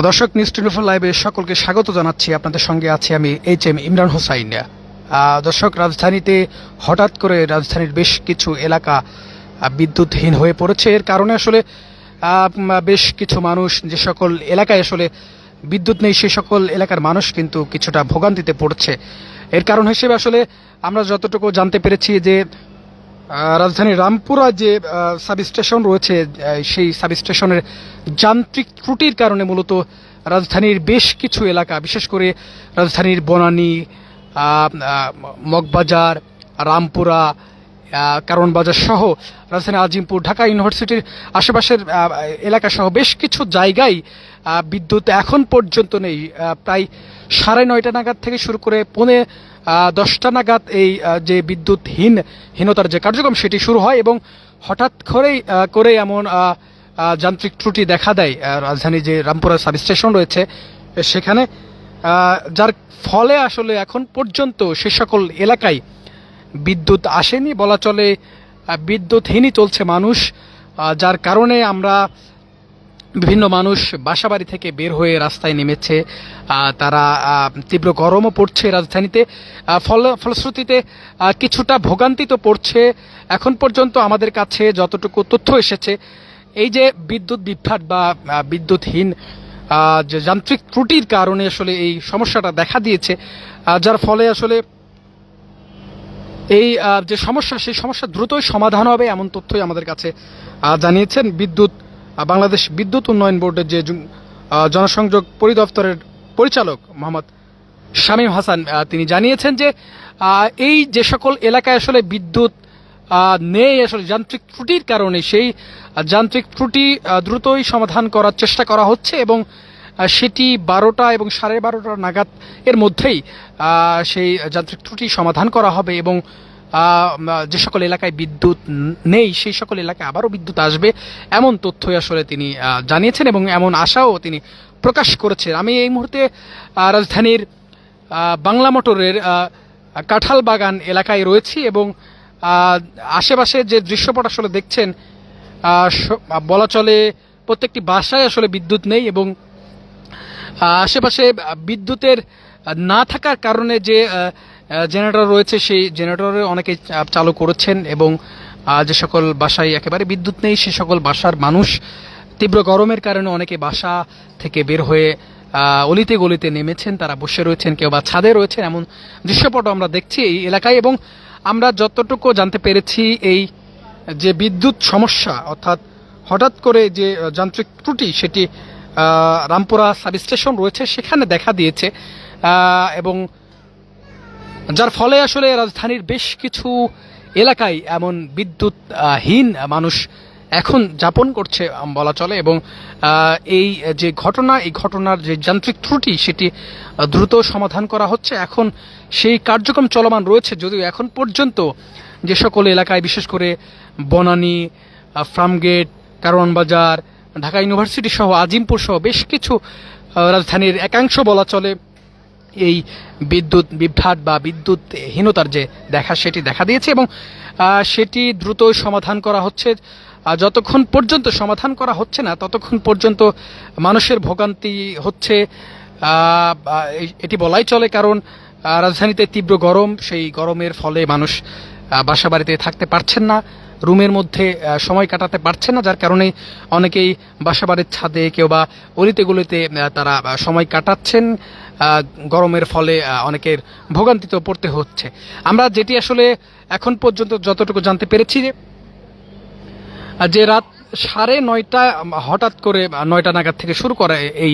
দর্শক, নিউজ 24 লাইভে সকলকে স্বাগত জানাচ্ছি। আপনাদের সঙ্গে আছি আমি HM ইমরান হোসাইন। দর্শক, রাজধানীতে হঠাৎ করে রাজধানীর বেশ কিছু এলাকা বিদ্যুৎহীন হয়ে পড়েছে। এর কারণে আসলে বেশ কিছু মানুষ, যে সকল এলাকায় আসলে বিদ্যুৎ নেই সেই সকল এলাকার মানুষ কিন্তু কিছুটা ভোগান্তিতে পড়ছে। এর কারণ হিসেবে আসলে আমরা যতটুকু জানতে পেরেছি যে রাজধানীর রামপুরা যে সাবস্টেশন রয়েছে, সেই সাবস্টেশনের যান্ত্রিক ত্রুটির কারণে মূলত রাজধানীর বেশ কিছু এলাকা, বিশেষ করে রাজধানীর বনানী, মগবাজার, রামপুরা, কারণ বাজার সহ রাজধানী আজিমপুর, ঢাকা ইউনিভার্সিটির আশেপাশের এলাকা সহ বেশ কিছু জায়গায় বিদ্যুৎ এখন পর্যন্ত নেই। প্রায় 9:30 নাগাদ থেকে শুরু করে 10টা নাগাদ এই যে বিদ্যুৎহীনতার যে কার্যক্রম সেটি শুরু হয় এবং হঠাৎ করে এমন যান্ত্রিক ত্রুটি দেখা দেয় রাজধানী যে রামপুরা সাবস্টেশন রয়েছে সেখানে, যার ফলে আসলে এখন পর্যন্ত সে সকল এলাকায় বিদ্যুৎ আসেনি বলা চলে। বিদ্যুৎহীনই চলছে মানুষ, যার কারণে আমরা বিভিন্ন মানুষ বাসাবাড়ি থেকে বের হয়ে রাস্তায় নেমেছে। তারা তীব্র গরমও পড়ছে রাজধানীতে, ফলশ্রুতিতে কিছুটা ভোগান্তি তো পড়ছে। এখন পর্যন্ত আমাদের কাছে যতটুকু তথ্য এসেছে, এই যে বিদ্যুৎ বিভ্রাট বা বিদ্যুৎহীন যে যান্ত্রিক ত্রুটির কারণে আসলে এই সমস্যাটা দেখা দিয়েছে, যার ফলে আসলে এই যে সমস্যা সেই সমস্যা দ্রুতই সমাধান হবে এমন তথ্যই আমাদের কাছে জানিয়েছেন বাংলাদেশ বিদ্যুৎ উন্নয়ন বোর্ডের যে জনসংযোগ পরিদপ্তরের পরিচালক মোহাম্মদ শামীম হাসান। তিনি জানিয়েছেন যে এই যে সকল এলাকায় আসলে বিদ্যুৎ নেই আসলে যান্ত্রিক ত্রুটির কারণে, সেই যান্ত্রিক ত্রুটি দ্রুতই সমাধান করার চেষ্টা করা হচ্ছে এবং সেটি 12টা এবং 12:30 নাগাদ এর মধ্যেই সেই যান্ত্রিক ত্রুটি সমাধান করা হবে এবং যে সকল এলাকায় বিদ্যুৎ নেই সেই সকল এলাকায় আবারও বিদ্যুৎ আসবে এমন তথ্যই আসলে তিনি জানিয়েছেন এবং এমন আশাও তিনি প্রকাশ করেছেন। আমি এই মুহূর্তে রাজধানীর বাংলা মোটরের কাঁঠাল বাগান এলাকায় রয়েছি এবং আশেপাশে যে দৃশ্যপট আসলে দেখছেন, বলা চলে প্রত্যেকটি বাসায় আসলে বিদ্যুৎ নেই এবং আশেপাশে বিদ্যুতের না থাকার কারণে যে জেনারেটর রয়েছে সেই জেনারেটরে অনেকে চালু করেছেন এবং যে সকল বাসায় একেবারে বিদ্যুৎ নেই সে সকল বাসার মানুষ তীব্র গরমের কারণে অনেকে বাসা থেকে বের হয়ে অলিতে গলিতে নেমেছেন, তারা বসে রয়েছেন, কেউ বা ছাদে রয়েছেন। এমন দৃশ্যপটও আমরা দেখছি এই এলাকায় এবং আমরা যতটুকু জানতে পেরেছি এই যে বিদ্যুৎ সমস্যা অর্থাৎ হঠাৎ করে যে যান্ত্রিক ত্রুটি সেটি রামপুরা সাবস্টেশন রয়েছে সেখানে দেখা দিয়েছে এবং যার ফলে আসলে রাজধানীর বেশ কিছু এলাকায় এমন বিদ্যুৎহীন মানুষ এখন যাপন করছে বলা চলে এবং এই যে এই ঘটনার যে যান্ত্রিক ত্রুটি সেটি দ্রুত সমাধান করা হচ্ছে। এখন সেই কার্যক্রম চলমান রয়েছে, যদিও এখন পর্যন্ত যে সকল এলাকায় বিশেষ করে বনানী, ফার্মগেট, কারওয়ান বাজার, ঢাকা ইউনিভার্সিটি সহ আজিমপুর সহ বেশ কিছু রাজধানীর একাংশ বলা চলে এই বিদ্যুৎ বিভ্রাট বা বিদ্যুৎহীনতার যে সেটি দেখা দিয়েছে এবং সেটি দ্রুত সমাধান করা হচ্ছে। যতক্ষণ পর্যন্ত সমাধান করা হচ্ছে না ততক্ষণ পর্যন্ত মানুষের ভোগান্তি হচ্ছে এটি বলাই চলে, কারণ রাজধানীতে তীব্র গরম, সেই গরমের ফলে মানুষ বাসা বাড়িতে থাকতে পারছেন না, রুমের মধ্যে সময় কাটাতে পারছে না, যার কারণে অনেকেই বাসাবাড়ির ছাদে কেউ বা অলিতে গলিতে তারা সময় কাটাচ্ছেন। গরমের ফলে অনেকের ভোগান্তিতে পড়তে হচ্ছে। আমরা যেটি আসলে এখন পর্যন্ত যতটুকু জানতে পেরেছি যে রাত 9:30 হঠাৎ করে 9টা নাগাদ থেকে শুরু করে এই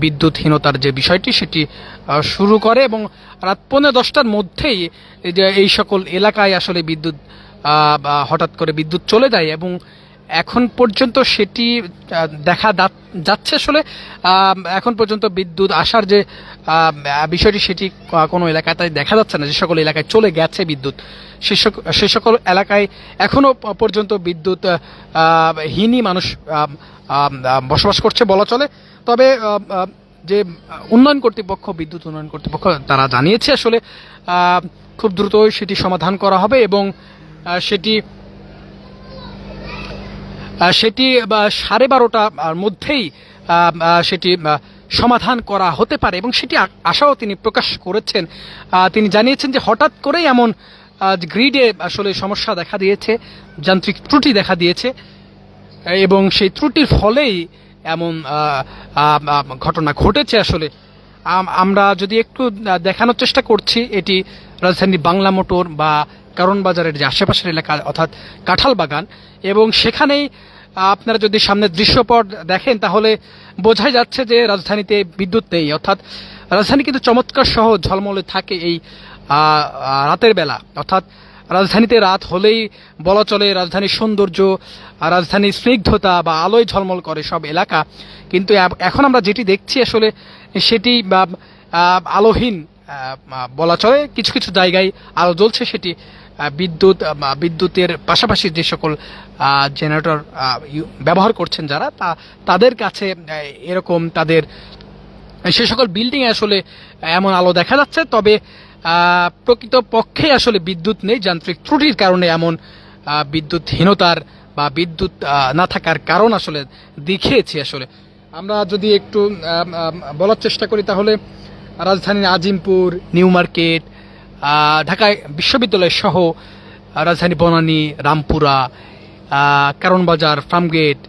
বিদ্যুৎহীনতার যে বিষয়টি সেটি শুরু করে এবং রাত 9:45টার মধ্যেই এই সকল এলাকায় আসলে হঠাৎ করে বিদ্যুৎ চলে যায় এবং এখন পর্যন্ত সেটি দেখা যাচ্ছে আসলে এখন পর্যন্ত বিদ্যুৎ আসার যে বিষয়টি সেটি কোনো এলাকায় তাই দেখা যাচ্ছে না। যে সকল এলাকায় চলে গেছে বিদ্যুৎ সে সকল এলাকায় এখনো পর্যন্ত বিদ্যুৎ হীনই মানুষ বসবাস করছে বলা চলে। তবে যে বিদ্যুৎ উন্নয়ন কর্তৃপক্ষ তারা জানিয়েছে আসলে খুব দ্রুতই সেটি সমাধান করা হবে এবং সেটি 12:30টার মধ্যেই সেটি সমাধান করা হতে পারে এবং সেটি আশাও তিনি প্রকাশ করেছেন। তিনি জানিয়েছেন যে হঠাৎ করেই এমন গ্রিডে আসলে সমস্যা দেখা দিয়েছে, যান্ত্রিক ত্রুটি দেখা দিয়েছে এবং সেই ত্রুটির ফলেই এমন ঘটনা ঘটেছে। আসলে আমরা যদি একটু দেখানোর চেষ্টা করছি, এটি রাজধানী বাংলা মোটর বা কারণ বাজারের যে আশেপাশের এলাকা অর্থাৎ কাঁঠাল বাগান, এবং সেখানেই আপনারা যদি সামনের দৃশ্যপট দেখেন তাহলে বোঝাই যাচ্ছে যে রাজধানীতে বিদ্যুৎ নেই। অর্থাৎ রাজধানী কিন্তু চমৎকার সহ ঝলমলে থাকে এই রাতের বেলা, অর্থাৎ রাজধানীতে রাত হলেই বলা চলে রাজধানীর সৌন্দর্য, রাজধানীর স্নিগ্ধতা বা আলোয় ঝলমল করে সব এলাকা। কিন্তু এখন আমরা যেটি দেখছি আসলে সেটি আলোহীন বলা চলে। কিছু কিছু জায়গায় আলো জ্বলছে, সেটি বিদ্যুতের পাশাপাশি যে সকল জেনারেটর ব্যবহার করছেন যারা তাদের কাছে এরকম তাদের সে সকল বিল্ডিংয়ে আসলে এমন আলো দেখা যাচ্ছে। তবে প্রকৃত পক্ষে আসলে বিদ্যুৎ নেই, যান্ত্রিক ত্রুটির কারণে এমন বিদ্যুৎহীনতার বা বিদ্যুৎ না থাকার কারণ আসলে দেখিয়েছি। আসলে আমরা যদি একটু বলার চেষ্টা করি তাহলে রাজধানীর আজিমপুর, নিউ মার্কেট, ঢাকা বিশ্ববিদ্যালয় সহ রাজধানী বনানী, রামপুরা, কারণ বাজার, ফার্মগেট,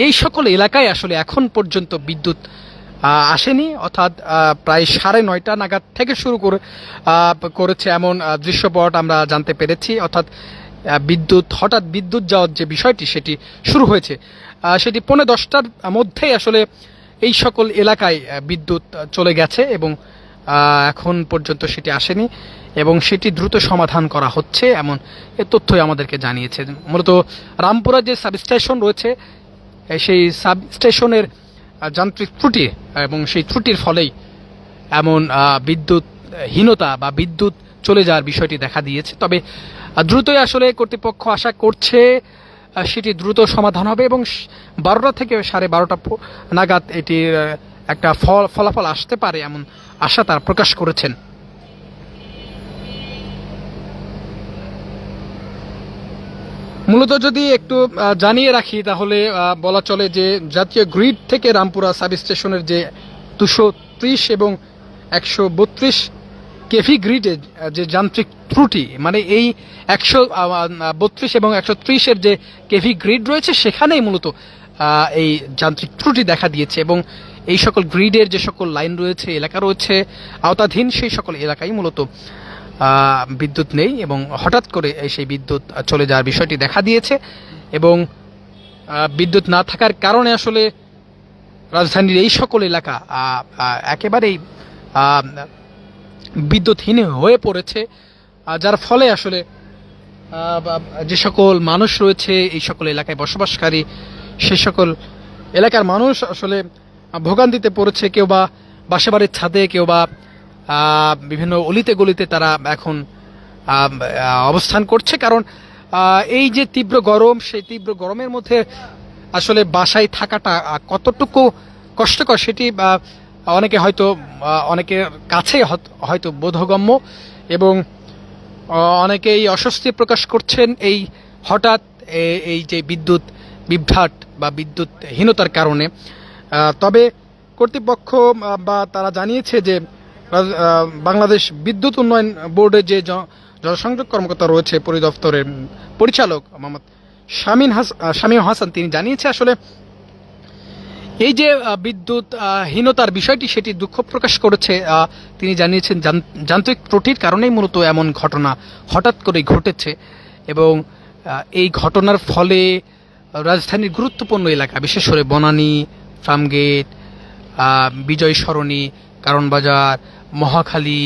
এই সকল এলাকায় আসলে এখন পর্যন্ত বিদ্যুৎ আসেনি। অর্থাৎ প্রায় 9:30 নাগাদ থেকে শুরু করেছে এমন দৃশ্যপট আমরা জানতে পেরেছি। অর্থাৎ হঠাৎ বিদ্যুৎ যাওয়ার যে বিষয়টি সেটি শুরু হয়েছে, সেটি 10:15টার মধ্যেই আসলে এই সকল এলাকায় বিদ্যুৎ চলে গেছে এবং এখন পর্যন্ত সেটি আসেনি এবং সেটি দ্রুত সমাধান করা হচ্ছে এমন তথ্যই আমাদেরকে জানিয়েছে। মূলত রামপুরা যে সাবস্টেশন রয়েছে সেই সাবস্টেশনের যান্ত্রিক ত্রুটি এবং সেই ত্রুটির ফলেই এমন বিদ্যুৎহীনতা বা বিদ্যুৎ চলে যাওয়ার বিষয়টি দেখা দিয়েছে। তবে দ্রুতই আসলে কর্তৃপক্ষ আশা করছে সেটি দ্রুত সমাধান হবে এবং 12টা থেকে 12:30 নাগাদ এটির একটা ফলাফল আসতে পারে এমন আশা তারা প্রকাশ করেছেন। মূলত যদি একটু জানিয়ে রাখি তাহলে বলা চলে যে জাতীয় গ্রিড থেকে রামপুরা সাবস্টেশনের যে 230 এবং 132 কেভি গ্রিডে যে যান্ত্রিক ত্রুটি, মানে এই 132 এবং 130-এর যে কেভি গ্রিড রয়েছে সেখানেই মূলত এই যান্ত্রিক ত্রুটি দেখা দিয়েছে এবং এই সকল গ্রিডের যে সকল লাইন রয়েছে, এলাকা রয়েছে আওতাধীন, সেই সকল এলাকায় মূলত বিদ্যুৎ নেই এবং হঠাৎ করে সেই বিদ্যুৎ চলে যাওয়ার বিষয়টি দেখা দিয়েছে এবং বিদ্যুৎ না থাকার কারণে আসলে রাজধানীর এই সকল এলাকা একেবারেই বিদ্যুৎহীন হয়ে পড়েছে, যার ফলে আসলে যে সকল মানুষ রয়েছে এই সকল এলাকায় বসবাসকারী সেই সকল এলাকার মানুষ আসলে ভোগান্তিতে পড়েছে। কেউ বা বাসাবাড়ির ছাদে, কেউ বা বিভিন্ন অলিতে গলিতে তারা এখন অবস্থান করছে, কারণ এই যে তীব্র গরম, সেই তীব্র গরমের মধ্যে আসলে বাসায় থাকাটা কতটুকু কষ্টকর সেটি অনেকের কাছে হয়তো বোধগম্য এবং অনেকেই অস্বস্তি প্রকাশ করছেন এই হঠাৎ এই যে বিদ্যুৎ বিভ্রাট বা বিদ্যুৎহীনতার কারণে। তবে কর্তৃপক্ষ বা তারা জানিয়েছে যে বাংলাদেশ বিদ্যুৎ উন্নয়ন বোর্ডের যে জনসংযোগ কর্মকর্তা রয়েছে পরিদপ্তরের পরিচালক মোহাম্মদ শামীম হাসান, তিনি জানিয়েছে আসলে এই যে বিদ্যুৎহীনতার বিষয়টি সেটি দুঃখ প্রকাশ করেছে। তিনি জানিয়েছেন যান্ত্রিক ত্রুটির কারণেই মূলত এমন ঘটনা হঠাৎ করে ঘটেছে এবং এই ঘটনার ফলে রাজধানীর গুরুত্বপূর্ণ এলাকা বিশেষ করে বনানী, ফার্মগেট, বিজয় সরণি, কারণ বাজার, মহাখালী,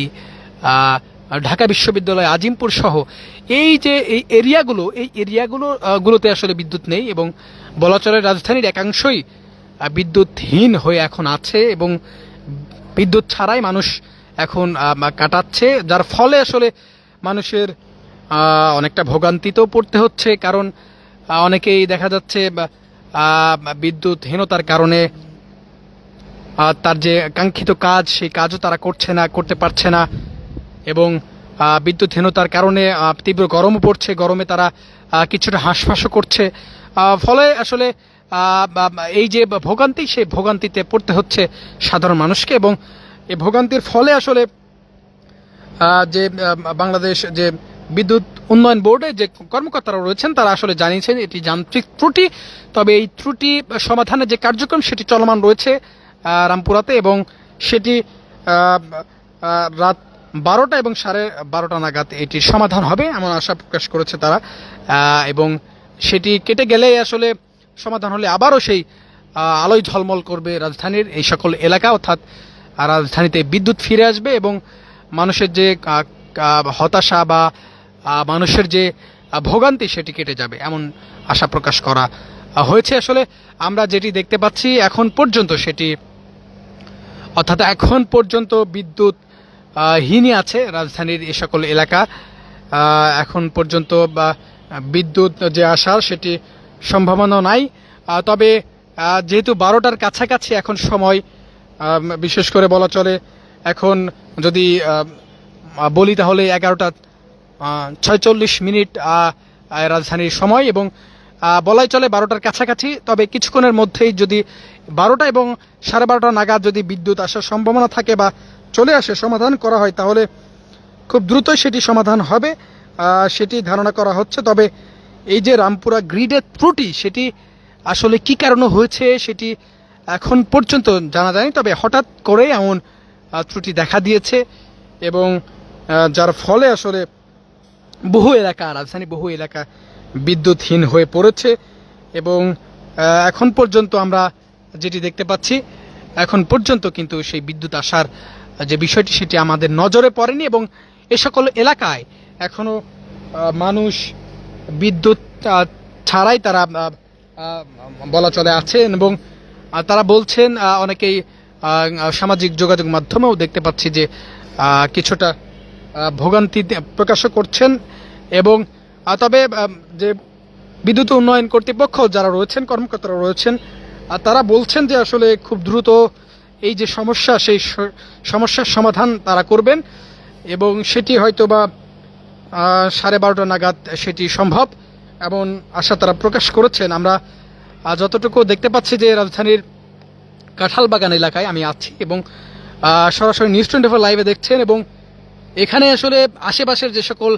ঢাকা বিশ্ববিদ্যালয়, আজিমপুর সহ এই যে এই এরিয়াগুলোতে আসলে বিদ্যুৎ নেই এবং বলা চলে রাজধানীর একাংশই বিদ্যুৎহীন হয়ে এখন আছে এবং বিদ্যুৎ ছাড়াই মানুষ এখন কাটাচ্ছে, যার ফলে আসলে মানুষের অনেকটা ভোগান্তিতেও পড়তে হচ্ছে। কারণ অনেকেই দেখা যাচ্ছে বিদ্যুৎহীনতার কারণে তার যে কাঙ্ক্ষিত কাজ সেই কাজও তারা করতে পারছে না এবং বিদ্যুৎহীনতার কারণে তীব্র গরমও পড়ছে, গরমে তারা কিছুটা হাঁসফাঁসও করছে। ফলে আসলে এই যে ভোগান্তি, সেই ভোগান্তিতে পড়তে হচ্ছে সাধারণ মানুষকে। এবং এই ভোগান্তির ফলে আসলে যে বাংলাদেশ যে বিদ্যুৎ উন্নয়ন বোর্ডে যে কর্মকর্তারা রয়েছেন তারা আসলে জানিয়েছেন এটি যান্ত্রিক ত্রুটি। তবে এই ত্রুটি সমাধানের যে কার্যক্রম সেটি চলমান রয়েছে রামপুরাতে, এবং সেটি রাত 12টা এবং 12:30 নাগাদ এটির সমাধান হবে এমন আশা প্রকাশ করেছে তারা। এবং সেটি কেটে গেলে আসলে সমাধান হলে আবারও সেই আলোয় ঝলমল করবে রাজধানীর এই সকল এলাকা, অর্থাৎ রাজধানীতে বিদ্যুৎ ফিরে আসবে এবং মানুষের যে হতাশা বা মানুষের যে ভোগান্তি সেটি কেটে যাবে এমন আশা প্রকাশ করা হয়েছে। আসলে আমরা যেটি দেখতে পাচ্ছি এখন পর্যন্ত সেটি, অর্থাৎ এখন পর্যন্ত বিদ্যুৎ হীনই আছে রাজধানীর এই সকল এলাকা। এখন পর্যন্ত বিদ্যুৎ যে আসার সেটি সম্ভাবনা নাই। তবে যেহেতু 12টার কাছাকাছি এখন সময়, বিশেষ করে বলা চলে এখন যদি বলি তাহলে 11:46 রাজধানীর সময়, এবং বলাই চলে 12টার কাছাকাছি। তবে কিছুক্ষণের মধ্যেই যদি 12টা এবং 12:30 নাগাদ যদি বিদ্যুৎ আসার সম্ভাবনা থাকে বা চলে আসে, সমাধান করা হয়, তাহলে খুব দ্রুতই সেটি সমাধান হবে সেটি ধারণা করা হচ্ছে। তবে এই যে রামপুরা গ্রিডের ত্রুটি সেটি আসলে কি কারণে হয়েছে সেটি এখন পর্যন্ত জানা যায়নি। তবে হঠাৎ করে এমন ত্রুটি দেখা দিয়েছে এবং যার ফলে আসলে রাজধানী বহু এলাকা বিদ্যুৎহীন হয়ে পড়েছে। এবং এখন পর্যন্ত আমরা যেটি দেখতে পাচ্ছি, এখন পর্যন্ত কিন্তু সেই বিদ্যুৎ আসার যে বিষয়টি সেটি আমাদের নজরে পড়েনি, এবং এ সকল এলাকায় এখনো মানুষ বিদ্যুৎ ছাড়াই তারা বলা চলে আছেন। এবং তারা বলছেন, অনেকেই সামাজিক যোগাযোগ মাধ্যমেও দেখতে পাচ্ছি যে কিছুটা ভোগান্তি প্রকাশ করছেন। এবং তবে যে বিদ্যুৎ উন্নয়ন কর্তৃপক্ষ যারা রয়েছেন, কর্মকর্তারা রয়েছেন, তারা বলছেন যে আসলে খুব দ্রুত এই যে সমস্যা সেই সমস্যার সমাধান তারা করবেন, এবং সেটি হয়তো বা 12:30 নাগাদ সেটি সম্ভব এমন আশা তারা প্রকাশ করেছেন। আমরা যতটুকু দেখতে পাচ্ছি যে রাজধানীর কাঁঠালবাগান এলাকায় আমি আছি, এবং সরাসরি নিউজ 24 লাইভে দেখছেন, এবং এখানে আসলে আশেপাশের যে সকল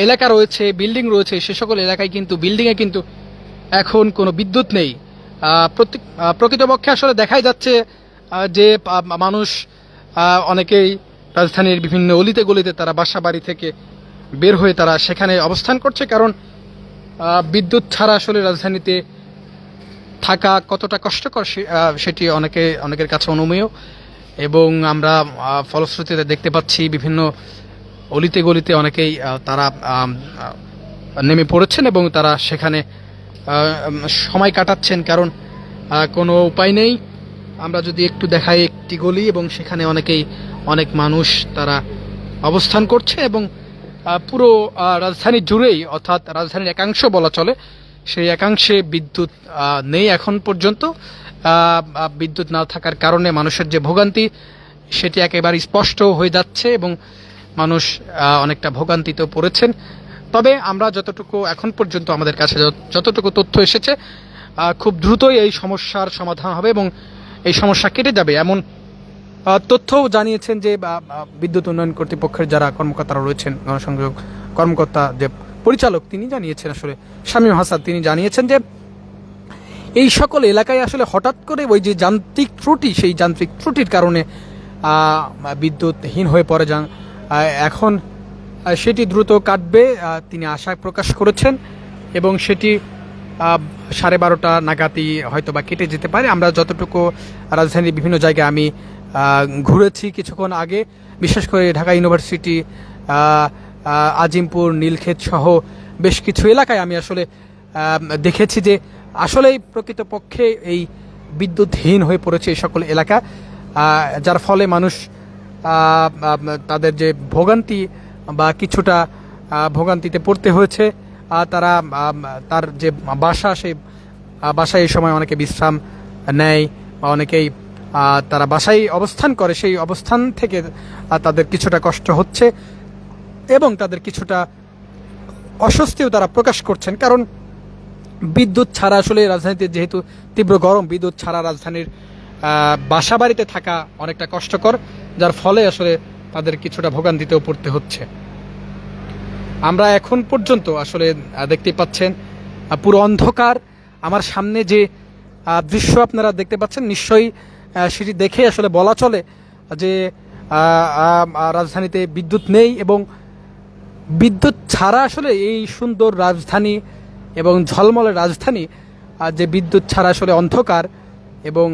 এলাকা রয়েছে, বিল্ডিং রয়েছে, সে সকল এলাকায় কিন্তু বিল্ডিংয়ে কিন্তু এখন কোনো বিদ্যুৎ নেই। প্রকৃতপক্ষে আসলে দেখাই যাচ্ছে যে মানুষ অনেকেই রাজধানীর বিভিন্ন অলিতে গলিতে তারা বাসা বাড়ি থেকে বের হয়ে তারা সেখানে অবস্থান করছে, কারণ বিদ্যুৎ ছাড়া আসলে রাজধানীতে থাকা কতটা কষ্টকর সেটি অনেকের কাছে অনুমেয়। এবং আমরা ফলশ্রুতিতে দেখতে পাচ্ছি বিভিন্ন অলিতে গলিতে অনেকেই তারা নেমে পড়েছেন এবং তারা সেখানে সময় কাটাচ্ছেন, কারণ কোনো উপায় নেই। আমরা যদি একটু দেখাই একটি গলি, এবং সেখানে অনেক মানুষ তারা অবস্থান করছে, এবং পুরো রাজধানী জুড়েই, অর্থাৎ রাজধানীর একাংশ বলা চলে, সেই একাংশে বিদ্যুৎ নেই এখন পর্যন্ত। বিদ্যুৎ না থাকার কারণে মানুষের যে ভোগান্তি সেটি একেবারে স্পষ্ট হয়ে যাচ্ছে, এবং মানুষ অনেকটা ভোগান্তিতেও পড়েছেন। তবে আমরা যতটুকু এখন পর্যন্ত আমাদের কাছে যতটুকু তথ্য এসেছে, খুব দ্রুতই এই সমস্যার সমাধান হবে এবং এই সমস্যা কেটে যাবে এমন তথ্যও জানিয়েছেন যে বিদ্যুৎ উন্নয়ন কর্তৃপক্ষের যারা কর্মকর্তারা রয়েছেন, গণসংযোগ কর্মকর্তা যে পরিচালক তিনি জানিয়েছেন, আসলে শামীম হাসান তিনি জানিয়েছেন যে এই সকল এলাকায় আসলে হঠাৎ করে ওই যে যান্ত্রিক ত্রুটি, সেই যান্ত্রিক ত্রুটির কারণে বিদ্যুৎহীন হয়ে পড়ে যান। এখন সেটি দ্রুত কাটবে তিনি আশা প্রকাশ করেছেন, এবং সেটি 12:30 নাগাদই হয়তো বা কেটে যেতে পারে। আমরা যতটুকু রাজধানীর বিভিন্ন জায়গায় আমি ঘুরেছি কিছুক্ষণ আগে, বিশেষ করে ঢাকা ইউনিভার্সিটি, আজিমপুর, নীলক্ষেত সহ বেশ কিছু এলাকায় আমি আসলে দেখেছি যে আসলেই প্রকৃতপক্ষে এই বিদ্যুৎহীন হয়ে পড়েছে এই সকল এলাকা, যার ফলে মানুষ তাদের যে ভোগান্তি বা কিছুটা ভোগান্তিতে পড়তে হয়েছে। তারা তার যে বাসা, সেই বাসায় এই সময় অনেকে বিশ্রাম নেয় বা অনেকেই তারা বাসায় অবস্থান করে, সেই অবস্থান থেকে তাদের কিছুটা কষ্ট হচ্ছে এবং তাদের কিছুটা অস্বস্তিও তারা প্রকাশ করছেন, কারণ বিদ্যুৎ ছাড়া আসলে রাজধানীতে যেহেতু তীব্র গরম, বিদ্যুৎ ছাড়া রাজধানীর বাসা বাড়িতে থাকা অনেকটা কষ্টকর, যার ফলে আসলে তাদের কিছুটা ভোগান্তিতেও পড়তে হচ্ছে। আমরা এখন পর্যন্ত আসলে দেখতেই পাচ্ছেন পুরো অন্ধকার। আমার সামনে যে দৃশ্য আপনারা দেখতে পাচ্ছেন, নিশ্চয়ই সেটি দেখে আসলে বলা চলে যে রাজধানীতে বিদ্যুৎ নেই, এবং বিদ্যুৎ ছাড়া আসলে এই সুন্দর রাজধানী এবং ঝলমলে রাজধানী যে বিদ্যুৎ ছাড়া আসলে অন্ধকার, এবং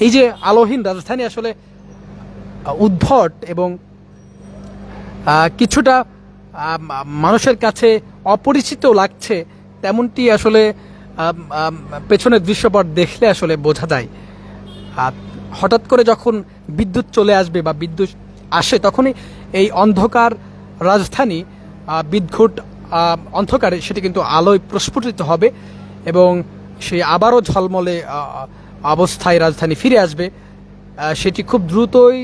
এই যে আলোহীন রাজধানী আসলে উদ্ভট এবং কিছুটা মানুষের কাছে অপরিচিত লাগছে, তেমনটি আসলে পেছনের দৃশ্যপট দেখলে আসলে বোঝা যায়। হঠাৎ করে যখন বিদ্যুৎ চলে আসবে বা বিদ্যুৎ আসে, তখনই এই অন্ধকার রাজধানী বিদ্যুৎ অন্ধকারে সেটি কিন্তু আলোয় প্রস্ফুটিত হবে, এবং সেই আবারও ঝলমলে অবস্থায় রাজধানী ফিরে আসবে। সেটি খুব দ্রুতই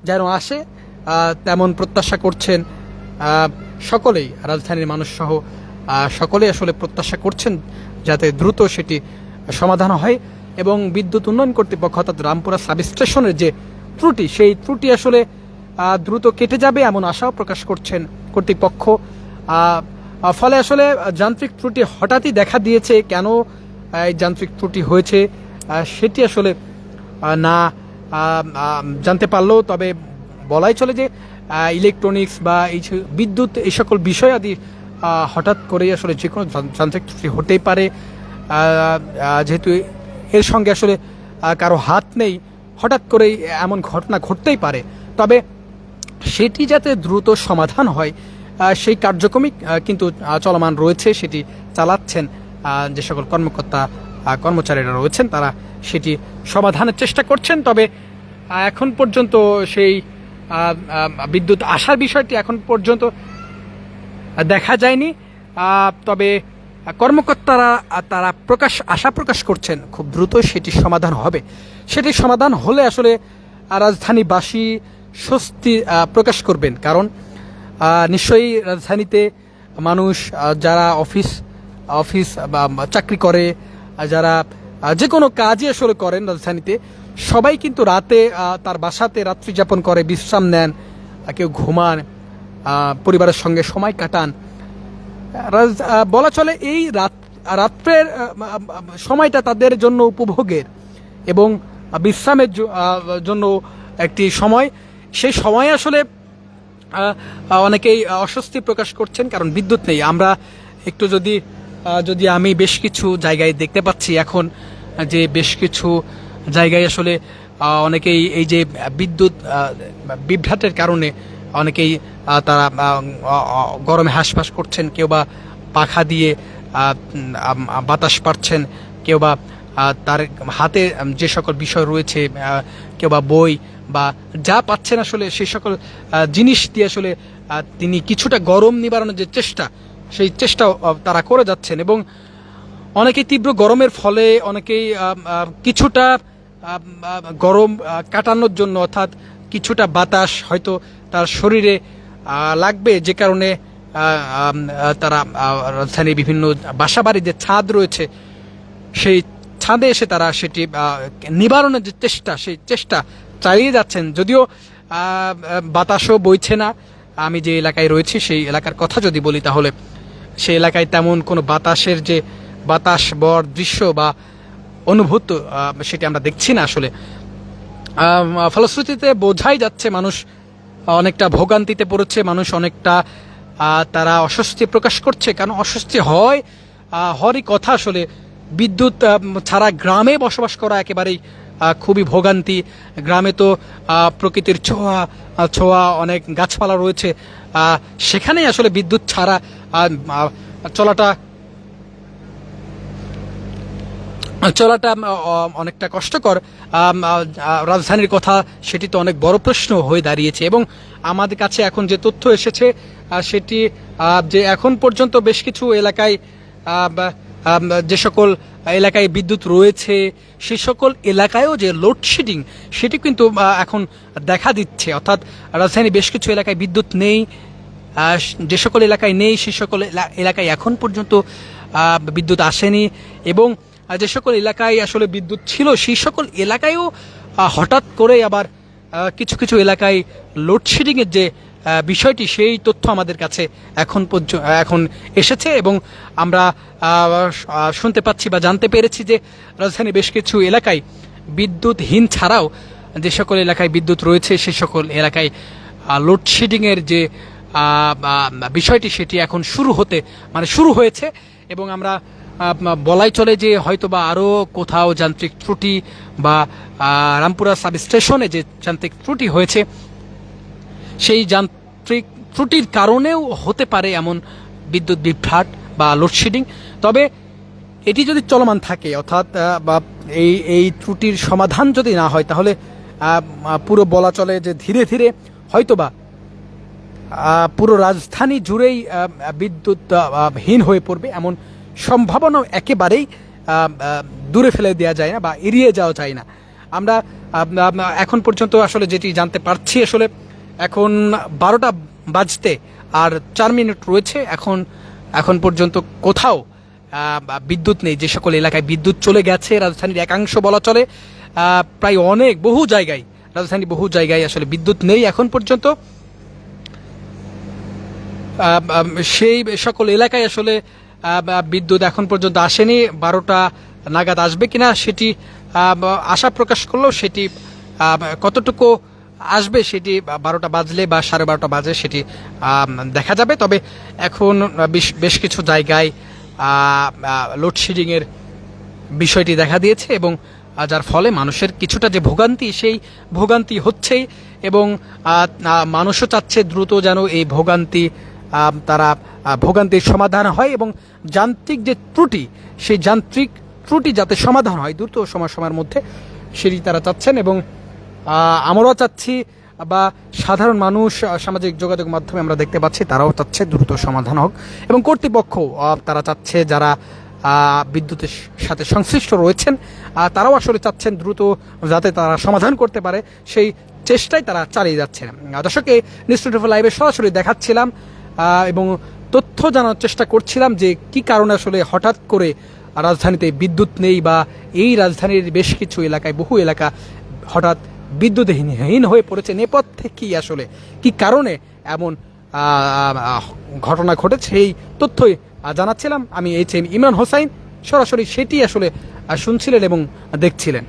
যেন আসে তেমন প্রত্যাশা করছেন সকলেই, রাজধানীর মানুষ সহ সকলেই আসলে প্রত্যাশা করছেন যাতে দ্রুত সেটি সমাধান হয়, এবং বিদ্যুৎ উন্নয়ন কর্তৃপক্ষ অর্থাৎ রামপুরা সাবস্টেশনের যে ত্রুটি, সেই ত্রুটি আসলে দ্রুত কেটে যাবে এমন আশাও প্রকাশ করছেন কর্তৃপক্ষ। ফলে আসলে যান্ত্রিক ত্রুটি হঠাৎই দেখা দিয়েছে, কেন এই যান্ত্রিক ত্রুটি হয়েছে সেটি আসলে না জানতে পারলেও, তবে বলাই চলে যে ইলেকট্রনিক্স বা এই বিদ্যুৎ এই সকল বিষয় আদি হঠাৎ করেই আসলে যে কোনো যান্ত্রিক ত্রুটি হতেই পারে, যেহেতু এর সঙ্গে আসলে কারো হাত নেই, হঠাৎ করেই এমন ঘটনা ঘটতেই পারে। তবে সেটি যাতে দ্রুত সমাধান হয় সেই কার্যক্রমই কিন্তু চলমান রয়েছে, সেটি চালাচ্ছেন যে সকল কর্মকর্তা কর্মচারীরা রয়েছেন, তারা সেটি সমাধানের চেষ্টা করছেন। তবে এখন পর্যন্ত সেই বিদ্যুৎ আসার বিষয়টি এখন পর্যন্ত দেখা যায়নি, তবে কর্মকর্তারা তারা আশা প্রকাশ করছেন খুব দ্রুত সেটি সমাধান হবে। সেটি সমাধান হলে আসলে রাজধানীবাসী স্বস্তি প্রকাশ করবেন, কারণ নিশ্চয়ই রাজধানীতে মানুষ যারা অফিস বা চাকরি করে, যারা যে কোনো কাজই আসলে করেন রাজধানীতে, সবাই কিন্তু রাতে তার বাসাতে রাত্রি যাপন করে, বিশ্রাম নেন, কেউ ঘুমান, পরিবারের সঙ্গে সময় কাটান। বলা চলে এই রাত্রের সময়টা তাদের জন্য উপভোগের এবং বিশ্রামের জন্য একটি সময়। সেই সময় আসলে অনেকেই অস্বস্তি প্রকাশ করছেন, কারণ বিদ্যুৎ নেই। আমরা একটু যদি আমি বেশ কিছু জায়গায় দেখতে পাচ্ছি এখন যে বেশ কিছু জায়গায় আসলে অনেকেই এই যে বিদ্যুৎ বিভ্রাটের কারণে অনেকেই তারা গরমে হাঁসফাঁস করছেন, কেউ বা পাখা দিয়ে বাতাস পাচ্ছেন, কেউ বা তার হাতে যে সকল বিষয় রয়েছে, কেউ বা বই বা যা পাচ্ছেন আসলে সেই সকল জিনিস দিয়ে আসলে তিনি কিছুটা গরম নিবারণের যে চেষ্টা, সেই চেষ্টাও তারা করে যাচ্ছেন। এবং অনেকেই তীব্র গরমের ফলে অনেকেই কিছুটা গরম কাটানোর জন্য, অর্থাৎ কিছুটা বাতাস হয়তো তার শরীরে লাগবে, যে কারণে তারা রাজধানীর বিভিন্ন বাসাবাড়ির যে ছাদ রয়েছে সেই ছাদে এসে তারা সেটি নিবারণের যে চেষ্টা, সেই চেষ্টা চালিয়ে যাচ্ছেন। যদিও বাতাসও বইছে না। আমি যে এলাকায় রয়েছি সেই এলাকার কথা যদি বলি, তাহলে সেই এলাকায় তেমন কোনো বাতাসের যে বাতাস বর দৃশ্য বা অনুভূত সেটি আমরা দেখছি না আসলে। ফলশ্রুতিতে বোঝাই যাচ্ছে মানুষ অনেকটা ভোগান্তিতে পড়েছে, মানুষ অনেকটা তারা অস্বস্তি প্রকাশ করছে। কারণ অস্বস্তি হওয়ারই কথা আসলে। বিদ্যুৎ ছাড়া গ্রামে বসবাস করা একেবারেই খুবই ভোগান্তি। গ্রামে তো প্রকৃতির ছোঁয়া অনেক গাছপালা রয়েছে, সেখানেই আসলে বিদ্যুৎ ছাড়া চলাটা অনেকটা কষ্টকর। রাজধানীর কথা সেটি তো অনেক বড় প্রশ্ন হয়ে দাঁড়িয়েছে। এবং আমাদের কাছে এখন যে তথ্য এসেছে সেটি যে এখন পর্যন্ত বেশ কিছু এলাকায় যে সকল এলাকায় বিদ্যুৎ রয়েছে সেই সকল এলাকায়ও যে লোডশেডিং সেটি কিন্তু এখন দেখা দিচ্ছে। অর্থাৎ রাজধানী বেশ কিছু এলাকায় বিদ্যুৎ নেই, যে সকল এলাকায় নেই সেই সকল এলাকায় এখন পর্যন্ত বিদ্যুৎ আসেনি এবং যে সকল এলাকায় আসলে বিদ্যুৎ ছিল সেই সকল এলাকায়ও হঠাৎ করে আবার কিছু কিছু এলাকায় লোডশেডিংয়ের যে বিষয়টি সেই তথ্য আমাদের কাছে এখন এসেছে এবং আমরা শুনতে পাচ্ছি বা জানতে পেরেছি যে রাজধানীর বেশ কিছু এলাকায় বিদ্যুৎহীন ছাড়াও যে সকল এলাকায় বিদ্যুৎ রয়েছে সেই সকল এলাকায় লোডশেডিংয়ের যে বিষয়টি সেটি এখন শুরু হয়েছে এবং আমরা বলাই চলে যে হয়তোবা আরও কোথাও যান্ত্রিক ত্রুটি বা রামপুরা সাব স্টেশনে যে যান্ত্রিক ত্রুটি হয়েছে সেই যান্ত্রিক ত্রুটির কারণেও হতে পারে এমন বিদ্যুৎ বিভ্রাট বা লোডশেডিং। তবে এটি যদি চলমান থাকে অর্থাৎ বা এই ত্রুটির সমাধান যদি না হয় তাহলে পুরো বলা চলে যে ধীরে ধীরে হয়তোবা পুরো রাজধানী জুড়েই বিদ্যুৎহীন হয়ে পড়বে এমন সম্ভাবনা একেবারেই দূরে ফেলে দেওয়া যায় না বা এড়িয়ে যাওয়া যায় না। আমরা এখন পর্যন্ত আসলে যেটি জানতে পারছি আসলে এখন 12টা বাজতে আর 4 মিনিট রয়েছে। এখন পর্যন্ত কোথাও বিদ্যুৎ নেই। যে সকল এলাকায় বিদ্যুৎ চলে গেছে রাজধানীর একাংশ বলা চলে, প্রায় বহু জায়গায় আসলে বিদ্যুৎ নেই এখন পর্যন্ত। সেই সকল এলাকায় আসলে বিদ্যুৎ এখন পর্যন্ত আসেনি। 12টা নাগাদ আসবে কিনা সেটি আশা প্রকাশ করলেও সেটি কতটুকু আসবে সেটি 12টা বাজলে বা 12:30 বাজে সেটি দেখা যাবে। তবে এখন বেশ কিছু জায়গায় লোডশেডিংয়ের বিষয়টি দেখা দিয়েছে এবং যার ফলে মানুষের কিছুটা যে ভোগান্তি সেই ভোগান্তি হচ্ছেই এবং মানুষও চাচ্ছে দ্রুত যেন এই ভোগান্তির সমাধান হয় এবং যান্ত্রিক যে ত্রুটি সেই যান্ত্রিক ত্রুটি যাতে সমাধান হয় দ্রুত সময়ের মধ্যে সেটি তারা চাচ্ছেন এবং আমরাও চাচ্ছি বা সাধারণ মানুষ সামাজিক যোগাযোগ মাধ্যমে আমরা দেখতে পাচ্ছি তারাও চাচ্ছে দ্রুত সমাধান হোক এবং কর্তৃপক্ষ তারা চাচ্ছে যারা বিদ্যুতের সাথে সংশ্লিষ্ট রয়েছেন তারাও আসলে চাচ্ছেন দ্রুত যাতে তারা সমাধান করতে পারে সেই চেষ্টাই তারা চালিয়ে যাচ্ছেন। দর্শক নিউজ 24 লাইভে সরাসরি দেখাচ্ছিলাম এবং তথ্য জানার চেষ্টা করছিলাম যে কি কারণে আসলে হঠাৎ করে রাজধানীতে বিদ্যুৎ নেই বা এই রাজধানীর বেশ কিছু এলাকায় বহু এলাকা হঠাৎ বিদ্যুৎহীন হয়ে পড়েছে। নেপথ্যে কি কারণে এমন ঘটনা ঘটেছে এই তথ্যই জানাচ্ছিলাম। আমি HM ইমরান হোসাইন, সরাসরি সেটি আসলে শুনছিলেন এবং দেখছিলেন।